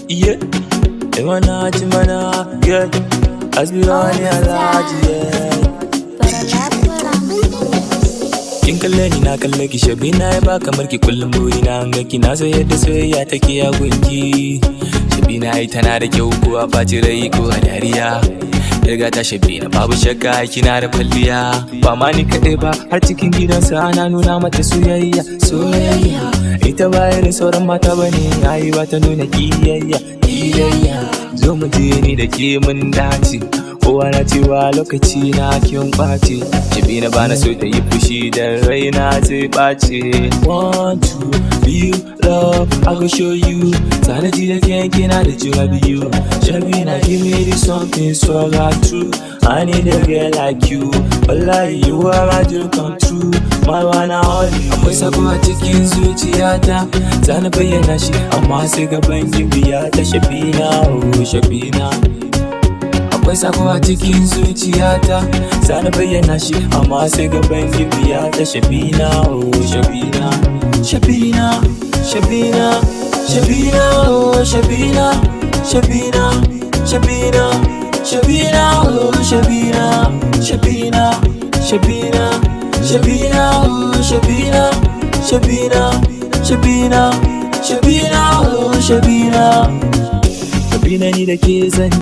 yeah. Emana Chimana, yeah. Asbirani Alaji, yeah. Kin kalle ni na kalle ki Shabina ya ba kamar ki kullum buri na hanga ki na so yadda soyayya take ya gunki. Shabina ai tana da kyau ko a faci rai ko a dariya. Yarga ta Shabina babu shakka kina da kwalliya. Ba ma ni kaɗai ba har cikin gidansa ana nuna mata soyayya. Ita ba irin sauran mata bane ai ba ta nuna kiyayya. Zo mu je ni da ke mun dace. Kowa na cewa lokaci na kin ɓace. Shabina bana so ta yi fushi dan raina zai ɓace. Want to feel love, I will show you. Sanaji da kina da juna biyu. Shabina give me this something so true. I need a girl like you. Wallahi you are my dream come true. My one and only. Akwai sabo a cikin zuciyata. Zana bayyana shi amma sai gaban gibiya ta Shabina, oh Shabina. Akwai sabo a cikin zuciyata. Zana bayyana shi amma sai gaban gibiya ta Shabina, oh Shabina. Shabina, Shabina, Shabina, oh Shabina. Shabina, Shabina, Shabina, oh Shabina. Shabina, Shabina, Shabina, oh Shabina. Shabina, Shabina, Shabina, oh Shabina. Shabina ni da ke zan